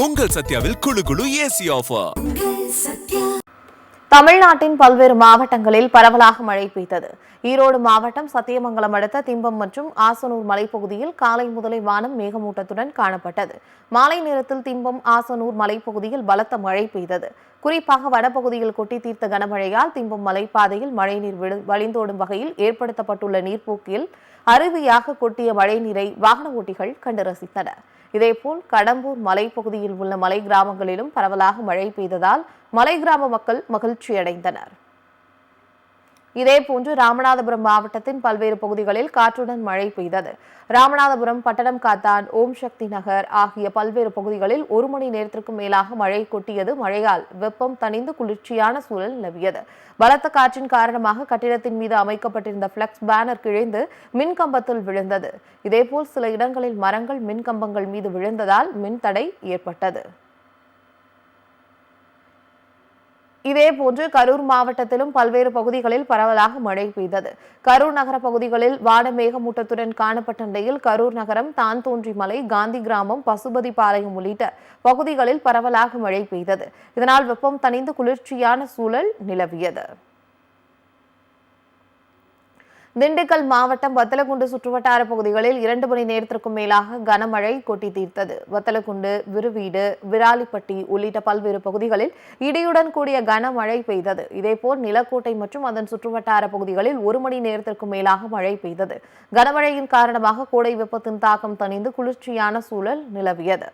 உங்கள் சத்யாவில் குளு குளு ஏசி ஆஃபர். தமிழ்நாட்டின் பல்வேறு மாவட்டங்களில் பரவலாக மழை பெய்தது. ஈரோடு மாவட்டம் சத்தியமங்கலம் அடுத்த திம்பம் மற்றும் ஆசனூர் மலைப்பகுதியில் காலை முதலே வானம் மேகமூட்டத்துடன் காணப்பட்டது. மாலை நேரத்தில் திம்பம் ஆசனூர் மலைப்பகுதியில் பலத்த மழை பெய்தது. குறிப்பாக வடபகுதியில் கொட்டி தீர்த்த கனமழையால் திம்பம் மலைப்பாதையில் மழைநீர் வழிந்தோடும் வகையில் ஏற்படுத்தப்பட்டுள்ள நீர்ப்போக்கில் அருவியாக கொட்டிய மழைநீரை வாகன ஓட்டிகள் கண்டு ரசித்தனர். இதேபோல் கடம்பூர் மலைப்பகுதியில் உள்ள மலை கிராமங்களிலும் பரவலாக மழை பெய்ததால் மலை கிராம மக்கள் மகிழ்ச்சியடைந்தனர். இதேபோன்று ராமநாதபுரம் மாவட்டத்தின் பல்வேறு பகுதிகளில் காற்றுடன் மழை பெய்தது. ராமநாதபுரம், பட்டணம் காத்தான், ஓம் சக்தி நகர் ஆகிய பல்வேறு பகுதிகளில் 1 மணி நேரத்திற்கும் மேலாக மழை கொட்டியது. மழையால் வெப்பம் தணிந்து குளிர்ச்சியான சூழல் நிலவியது. பலத்த காற்றின் காரணமாக கட்டிடத்தின் மீது அமைக்கப்பட்டிருந்த பிளக்ஸ் பேனர் கிழிந்து மின்கம்பத்தில் விழுந்தது. இதேபோல் சில இடங்களில் மரங்கள் மின்கம்பங்கள் மீது விழுந்ததால் மின் தடை ஏற்பட்டது. இதேபோன்று கரூர் மாவட்டத்திலும் பல்வேறு பகுதிகளில் பரவலாக மழை பெய்தது. கரூர் நகர பகுதிகளில் வானமேகமூட்டத்துடன் காணப்பட்ட நிலையில் கரூர் நகரம், தான்தோன்றி மலை, காந்தி கிராமம், பசுபதி பாளையம் உள்ளிட்ட பகுதிகளில் பரவலாக மழை பெய்தது. இதனால் வெப்பம் தணிந்து குளிர்ச்சியான சூழல் நிலவியது. திண்டுக்கல் மாவட்டம் வத்தலகுண்டு சுற்றுவட்டார பகுதிகளில் 2 மணி நேரத்திற்கும் மேலாக கனமழை கொட்டி தீர்த்தது. வத்தலகுண்டு, விருவீடு, விராலிப்பட்டி உள்ளிட்ட பல்வேறு பகுதிகளில் இடியுடன் கூடிய கனமழை பெய்தது. இதேபோல் நிலக்கோட்டை மற்றும் அதன் சுற்றுவட்டார பகுதிகளில் 1 மணி நேரத்திற்கும் மேலாக மழை பெய்தது. கனமழையின் காரணமாக கோடை வெப்பத்தின் தாக்கம் தணிந்து குளிர்ச்சியான சூழல் நிலவியது.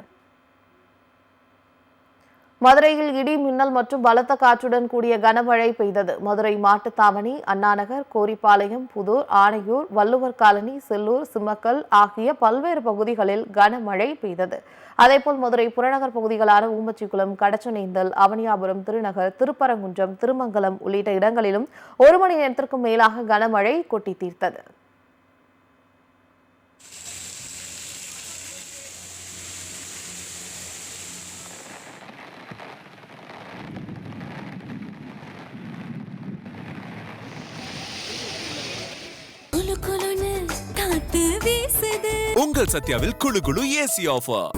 மதுரையில் இடி, மின்னல் மற்றும் பலத்த காற்றுடன் கூடிய கனமழை பெய்தது. மதுரை மாட்டுத்தாவணி, அண்ணாநகர், கோரிப்பாளையம், புதூர், ஆணையூர், வள்ளுவர் காலனி, செல்லூர், சிம்மக்கல் ஆகிய பல்வேறு பகுதிகளில் கனமழை பெய்தது. அதேபோல் மதுரை புறநகர் பகுதிகளான ஊமச்சிக்குளம், கடச்சனேந்தல், அவனியாபுரம், திருநகர், திருப்பரங்குன்றம், திருமங்கலம் உள்ளிட்ட இடங்களிலும் 1 மணி நேரத்திற்கும் மேலாக கனமழை கொட்டி தீர்த்தது. உங்கள் சத்யாவில் குளு குளு ஏசி ஆஃபர்.